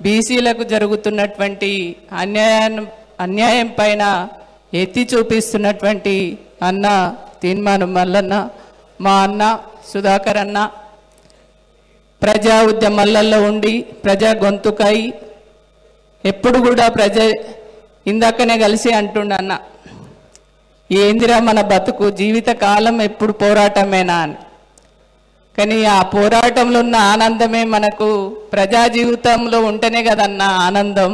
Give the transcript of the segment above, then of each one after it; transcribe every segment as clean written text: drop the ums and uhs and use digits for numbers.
బీసీలకు జరుగుతున్నటువంటి అన్యాయం పైన ఎత్తి చూపిస్తున్నటువంటి అన్న తీన్మానం మల్లన్న, మా అన్న సుధాకర్ అన్న ప్రజా ఉద్యమాలలో ఉండి ప్రజా గొంతుకై ఎప్పుడు కూడా ఇందాకనే కలిసి అంటుండన్న, ఏందిరా మన బతుకు జీవిత కాలం ఎప్పుడు పోరాటమేనా అని. కానీ ఆ పోరాటంలో ఉన్న ఆనందమే మనకు ప్రజా జీవితంలో ఉంటేనే కదన్న ఆనందం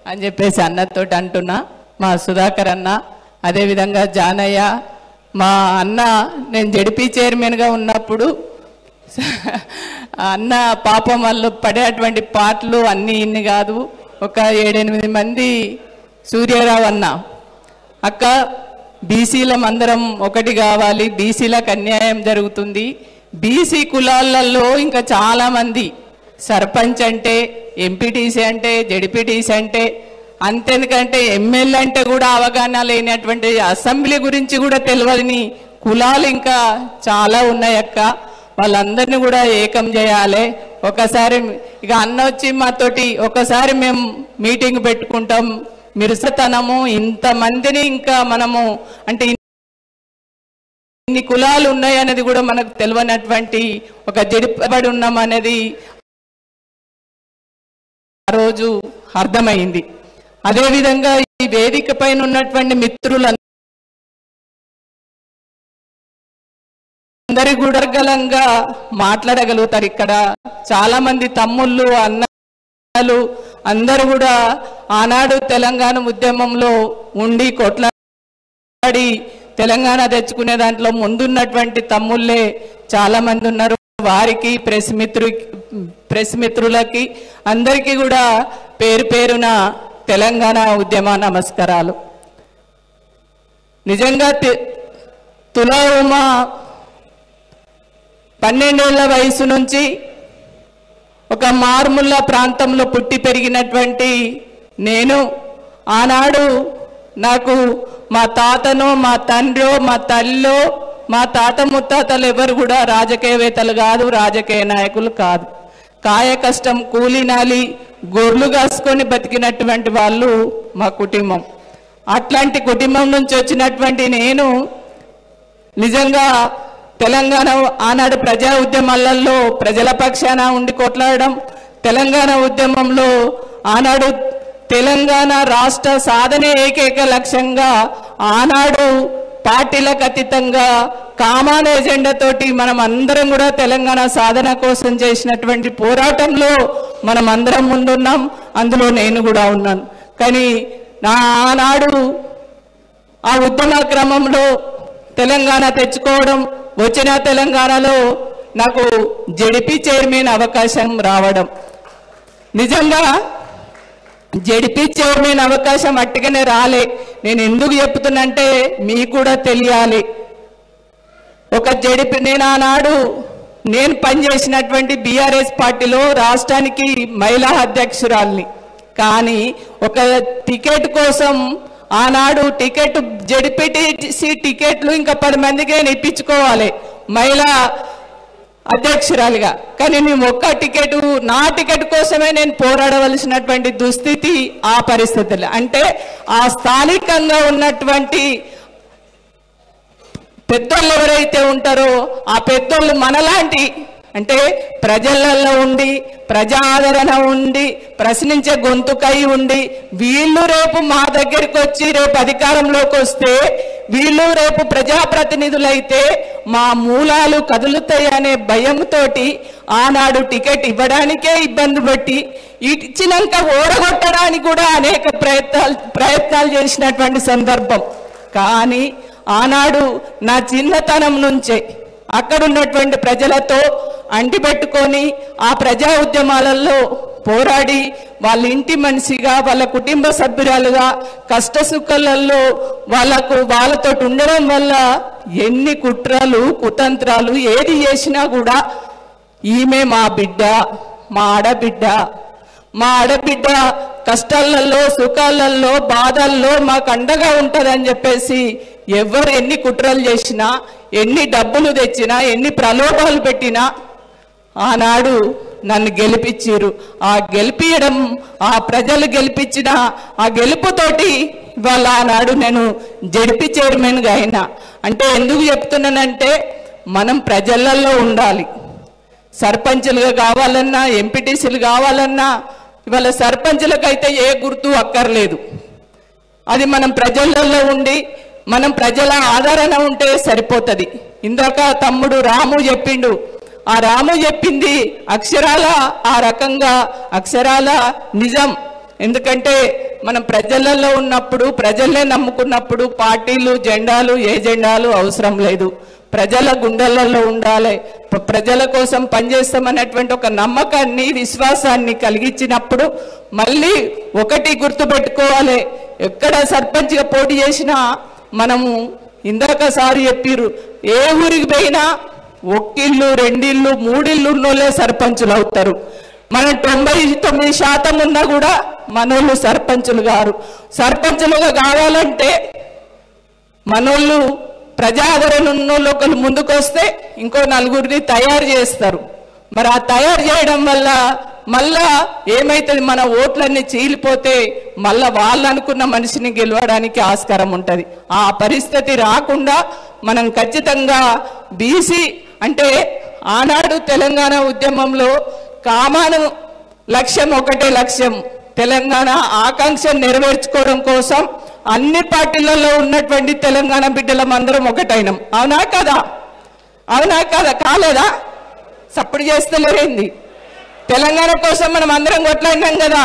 అని చెప్పేసి అన్నతో అంటున్నా. మా సుధాకర్ అన్న, అదేవిధంగా జానయ్య, మా అన్న నేను జెడ్పీ చైర్మన్గా ఉన్నప్పుడు అన్న పాపం వాళ్ళు పడేటువంటి పాటలు అన్నీ ఇన్ని కాదు, ఒక 7-8 మంది సూర్యారావు అన్న, అక్క బీసీలం అందరం ఒకటి కావాలి, బీసీలకు అన్యాయం జరుగుతుంది, బీసీ కులాలలో ఇంకా చాలామంది సర్పంచ్ అంటే, ఎంపీటీసీ అంటే, జెడ్పీటీసీ అంటే, అంతెందుకంటే ఎమ్మెల్యే అంటే కూడా అవగాహన లేనటువంటి, అసెంబ్లీ గురించి కూడా తెలియని కులాలు ఇంకా చాలా ఉన్నాయక్క. వాళ్ళందరినీ కూడా ఏకం చేయాలి. ఒకసారి ఇక అన్న వచ్చి మాతోటి ఒకసారి మేము మీటింగ్ పెట్టుకుంటాం, మిరుసతనము ఇంతమందిని ఇంకా మనము అంటే ఇన్ని కులాలు ఉన్నాయి అనేది కూడా మనకు తెలియనటువంటి ఒక జడిపబడి ఉన్నాం అనేది ఆ రోజు అర్థమైంది. అదేవిధంగా ఈ వేదిక పైన ఉన్నటువంటి మిత్రులందరూ కూడా గలంగా మాట్లాడగలుగుతారు. ఇక్కడ చాలా మంది తమ్ముళ్ళు అన్నలు అందరూ కూడా ఆనాడు తెలంగాణ ఉద్యమంలో ఉండి కొట్లాడి తెలంగాణ తెచ్చుకునే దాంట్లో ముందున్నటువంటి తమ్ముళ్ళే చాలా మంది ఉన్నారు. వారికి ప్రెస్ మిత్రులకి అందరికీ కూడా పేరు పేరున తెలంగాణ ఉద్యమ నమస్కారాలు. నిజంగా తులా ఉమా 12 ఏళ్ల వయసు నుంచి ఒక మార్ముల్ల ప్రాంతంలో పుట్టి పెరిగినటువంటి నేను, ఆనాడు నాకు మా తాతనో మా తండ్రో మా తల్లో మా తాత ముత్తాతలు ఎవరు కూడా రాజకీయవేత్తలు కాదు, రాజకీయ నాయకులు కాదు. కాయ కష్టం కూలినాలి గొర్రెలు కాసుకొని బతికినటువంటి వాళ్ళు మా కుటుంబం. అట్లాంటి కుటుంబం నుంచి వచ్చినటువంటి నేను నిజంగా తెలంగాణ ఆనాడు ప్రజా ఉద్యమాలలో ప్రజల పక్షాన ఉండి కొట్లాడడం, తెలంగాణ ఉద్యమంలో ఆనాడు తెలంగాణ రాష్ట్ర సాధనే ఏకైక లక్ష్యంగా ఆనాడు పార్టీలకు అతీతంగా కామన్ ఎజెండాతోటి మనం అందరం కూడా తెలంగాణ సాధన కోసం చేసినటువంటి పోరాటంలో మనం అందరం ముందున్నాం. అందులో నేను కూడా ఉన్నాను. కానీ ఆనాడు ఆ ఉద్యమ క్రమంలో తెలంగాణ తెచ్చుకోవడం, వచ్చిన తెలంగాణలో నాకు జెడ్పీ చైర్మన్ అవకాశం రావడం, నిజంగా జెడ్పీ చైర్మన్ అవకాశం అట్టుగానే రాలే. నేను ఎందుకు చెప్తున్నంటే మీకు కూడా తెలియాలి. ఒక జెడ్పీ నేను ఆనాడు నేను పనిచేసినటువంటి బీఆర్ఎస్ పార్టీలో రాష్ట్రానికి మహిళా అధ్యక్షురాల్ని. కానీ ఒక టికెట్ కోసం ఆనాడు టికెట్ జెడ్పీటీసీ టికెట్లు ఇంకా 10 మందికి నేను ఇప్పించుకోవాలి మహిళా అధ్యక్షురాలిగా. కానీ మేము ఒక్క టికెట్, నా టికెట్ కోసమే నేను పోరాడవలసినటువంటి దుస్థితి ఆ పరిస్థితులు. అంటే ఆ స్థానికంగా ఉన్నటువంటి పెద్దోళ్ళు ఎవరైతే ఉంటారో ఆ పెద్దోళ్ళు మనలాంటి అంటే ప్రజలలో ఉండి ప్రజా ఆదరణ ఉండి ప్రశ్నించే గొంతుకై ఉండి వీళ్ళు రేపు మా దగ్గరికి వచ్చి రేపు అధికారంలోకి వస్తే వీళ్ళు రేపు ప్రజాప్రతినిధులైతే మా మూలాలు కదులుతాయి అనే భయంతోటి ఆనాడు టికెట్ ఇవ్వడానికే ఇబ్బంది పట్టి ఇచ్చినాక ఓడగొట్టడానికి కూడా అనేక ప్రయత్నాలు చేసినటువంటి సందర్భం. కానీ ఆనాడు నా చిన్నతనం నుంచే అక్కడున్నటువంటి ప్రజలతో అంటిపెట్టుకొని ఆ ప్రజా ఉద్యమాలలో పోరాడి వాళ్ళ ఇంటి మనిషిగా వాళ్ళ కుటుంబ సభ్యురాలుగా కష్ట సుఖాలలో వాళ్ళతో ఉండడం వల్ల ఎన్ని కుట్రలు కుతంత్రాలు ఏది చేసినా కూడా ఈమె మా బిడ్డ, మా ఆడబిడ్డ కష్టాలలో సుఖాలలో బాధల్లో మాకు అండగా ఉంటుందని చెప్పేసి ఎవరు ఎన్ని కుట్రలు చేసినా ఎన్ని డబ్బులు తెచ్చినా ఎన్ని ప్రలోభాలు పెట్టినా ఆనాడు నన్ను గెలిపించారు. ఆ గెలిపించడం, ఆ ప్రజలు గెలిపించిన ఆ గెలుపుతోటి ఇవాళ ఆనాడు నేను జడ్పీ చైర్మన్గా అయినా. అంటే ఎందుకు చెప్తున్నానంటే మనం ప్రజలలో ఉండాలి. సర్పంచులుగా కావాలన్నా, ఎంపీటీసీలు కావాలన్నా ఇవాళ సర్పంచులకైతే ఏ గుర్తు అక్కర్లేదు. అది మనం ప్రజలలో ఉండి మనం ప్రజల ఆదరణ ఉంటే సరిపోతుంది. ఇందాక తమ్ముడు రాము చెప్పిండు, ఆ రాము చెప్పింది అక్షరాల ఆ రకంగా అక్షరాల నిజం. ఎందుకంటే మనం ప్రజలలో ఉన్నప్పుడు, ప్రజల్నే నమ్ముకున్నప్పుడు పార్టీలు, జెండాలు, ఏ జెండాలు అవసరం లేదు. ప్రజల గుండెలలో ఉండాలి. ప్రజల కోసం పనిచేస్తామనేటువంటి ఒక నమ్మకాన్ని, విశ్వాసాన్ని కలిగించినప్పుడు మళ్ళీ ఒకటి గుర్తుపెట్టుకోవాలి, ఎక్కడ సర్పంచ్గా పోటీ చేసినా మనము ఇందాక సార్ చెప్పిర్రు, ఏ ఊరికి పోయినా ఒక్కిళ్ళు, రెండిళ్ళు, మూడిళ్ళు ఉన్నోళ్ళే సర్పంచులు అవుతారు. మనం 99% ఉన్నా కూడా మనోళ్ళు సర్పంచులు గారు. సర్పంచులుగా కావాలంటే మనోళ్ళు ప్రజాదరణ ఉన్నోళ్ళు ఒకళ్ళు ముందుకు వస్తే ఇంకో నలుగురిని తయారు చేస్తారు. మరి ఆ తయారు చేయడం వల్ల మళ్ళా ఏమైతుంది, మన ఓట్లన్నీ చీలిపోతే మళ్ళా వాళ్ళు అనుకున్న మనిషిని గెలవడానికి ఆస్కారం ఉంటుంది. ఆ పరిస్థితి రాకుండా మనం ఖచ్చితంగా బీసీ అంటే ఆనాడు తెలంగాణ ఉద్యమంలో కామన్ లక్ష్యం, ఒకటే లక్ష్యం, తెలంగాణ ఆకాంక్ష నెరవేర్చుకోవడం కోసం అన్ని పార్టీలలో ఉన్నటువంటి తెలంగాణ బిడ్డలం అందరం ఒకటైనాం. అవునా కదా? అవునా కదా? కాలేదా? సప్పుడు చేస్తలేరేంది? తెలంగాణ కోసం మనం అందరం కొట్లాడినాం కదా.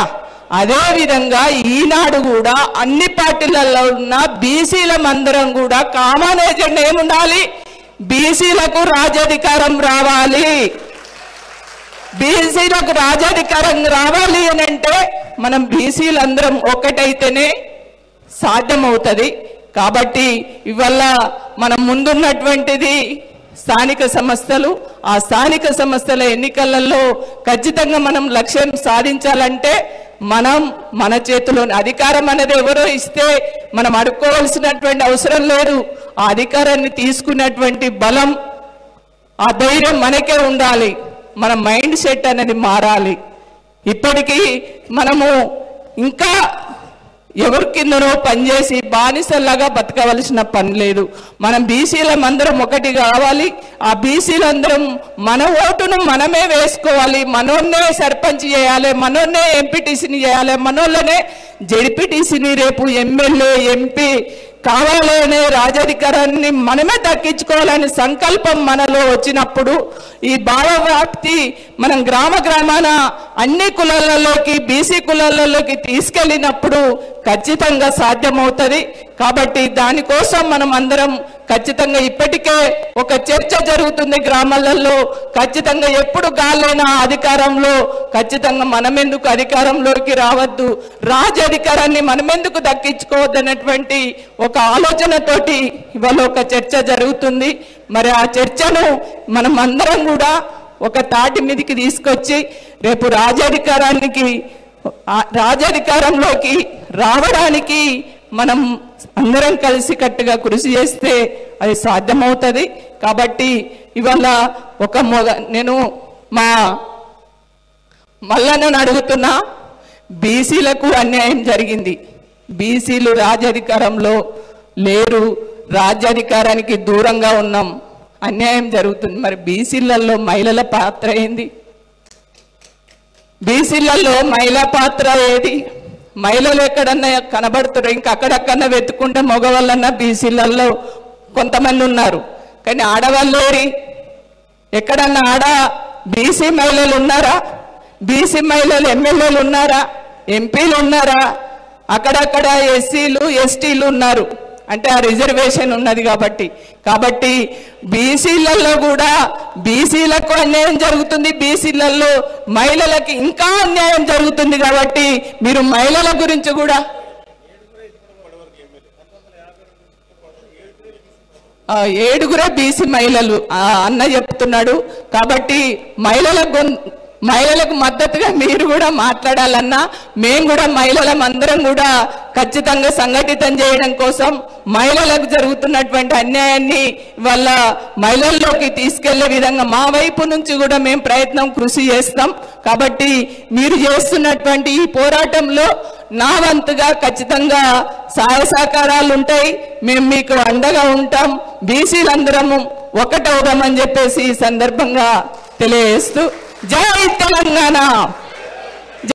అదే విధంగా ఈనాడు కూడా అన్ని పార్టీలలో ఉన్న బీసీలం అందరం కూడా కామన్ ఏజెండా ఏముండాలి? బీసీలకు రాజ్యాధికారం రావాలి. బీసీలకు రాజ్యాధికారం రావాలి అని అంటే మనం బీసీలందరం ఒక్కటైతేనే సాధ్యమవుతుంది. కాబట్టి ఇవాళ మనం ముందున్నటువంటిది స్థానిక సంస్థలు. ఆ స్థానిక సంస్థల ఎన్నికలలో ఖచ్చితంగా మనం లక్ష్యం సాధించాలంటే మనం మన చేతిలోని అధికారం అనేది ఎవరో ఇస్తే మనం అడుక్కోవాల్సినటువంటి అవసరం లేదు. ఆ అధికారాన్ని తీసుకున్నటువంటి బలం, ఆ ధైర్యం మనకే ఉండాలి. మన మైండ్ సెట్ అనేది మారాలి. ఇప్పటికీ మనము ఇంకా ఎవరి కిందనో పనిచేసి బానిసల్లాగా బతకవలసిన పని లేదు. మనం బీసీలం అందరం ఒకటి కావాలి. ఆ బీసీలందరం మన ఓటును మనమే వేసుకోవాలి. మనోన్నే సర్పంచ్ చేయాలి, మనోన్నే ఎంపీటీసీని చేయాలి, మనోళ్ళనే జెడ్పీటీసీని, రేపు ఎమ్మెల్యే, ఎంపీ కావాలనే రాజాధికారాన్ని మనమే దక్కించుకోవాలనే సంకల్పం మనలో వచ్చినప్పుడు ఈ భావవ్యాప్తి మనం గ్రామాన అన్ని కులాలలోకి, బీసీ కులాలలోకి తీసుకెళ్ళినప్పుడు ఖచ్చితంగా సాధ్యమవుతుంది. కాబట్టి దానికోసం మనం అందరం ఖచ్చితంగా ఇప్పటికే ఒక చర్చ జరుగుతుంది గ్రామాలలో. ఖచ్చితంగా ఎప్పుడు గాలైనా అధికారంలో ఖచ్చితంగా మనమెందుకు అధికారంలోకి రావద్దు, రాజ్యాధికారాన్ని మనమెందుకు దక్కించుకోవద్దు అనేటువంటి ఒక ఆలోచనతోటి ఇవాళ ఒక చర్చ జరుగుతుంది. మరి ఆ చర్చను మనం అందరం కూడా ఒక తాటి మీదకి తీసుకొచ్చి రేపు రాజ్యాధికారంలోకి రావడానికి మనం అందరం కలిసికట్టుగా కృషి చేస్తే అది సాధ్యమవుతుంది. కాబట్టి ఇవాళ నేను మా మల్లన్నను అడుగుతున్నా, బీసీలకు అన్యాయం జరిగింది. బీసీలు రాజ్యాధికారంలో లేరు, రాజ్యాధికారానికి దూరంగా ఉన్నాం, అన్యాయం జరుగుతుంది. మరి బీసీలలో మహిళల పాత్ర ఏంది? బీసీలలో మహిళా పాత్ర ఏది? మహిళలు ఎక్కడన్నా కనబడుతున్నారు? ఇంకా అక్కడక్కడన్నా వెతుకుంటే మగవాళ్ళన్నా బీసీలలో కొంతమంది ఉన్నారు, కానీ ఆడవాళ్ళు ఎక్కడన్నా బీసీ మహిళలు ఉన్నారా? బీసీ మహిళలు ఎమ్మెల్యేలు ఉన్నారా? ఎంపీలు ఉన్నారా? అక్కడక్కడ ఎస్సీలు, ఎస్టీలు ఉన్నారు. అంటే ఆ రిజర్వేషన్ ఉన్నది కాబట్టి బీసీలలో కూడా బీసీలకు అన్యాయం జరుగుతుంది, బీసీలలో మహిళలకి ఇంకా అన్యాయం జరుగుతుంది. కాబట్టి మీరు మహిళల గురించి కూడా 7 బీసీ మహిళలు అన్న చెప్తున్నాడు. కాబట్టి మహిళలకు మద్దతుగా మీరు కూడా మాట్లాడాలన్నా మేము కూడా మహిళలం అందరం కూడా ఖచ్చితంగా సంఘటితం చేయడం కోసం మహిళలకు జరుగుతున్నటువంటి అన్యాయాన్ని వాళ్ళ మహిళల్లోకి తీసుకెళ్లే విధంగా మా వైపు నుంచి కూడా మేము కృషి చేస్తాం. కాబట్టి మీరు చేస్తున్నటువంటి ఈ పోరాటంలో నా వంతుగా ఖచ్చితంగా సహాయ సహకారాలు ఉంటాయి. మేము మీకు అండగా ఉంటాం. బీసీలందరము ఒకటవుదామని చెప్పేసి ఈ సందర్భంగా తెలియజేస్తూ జై తెలంగాణ.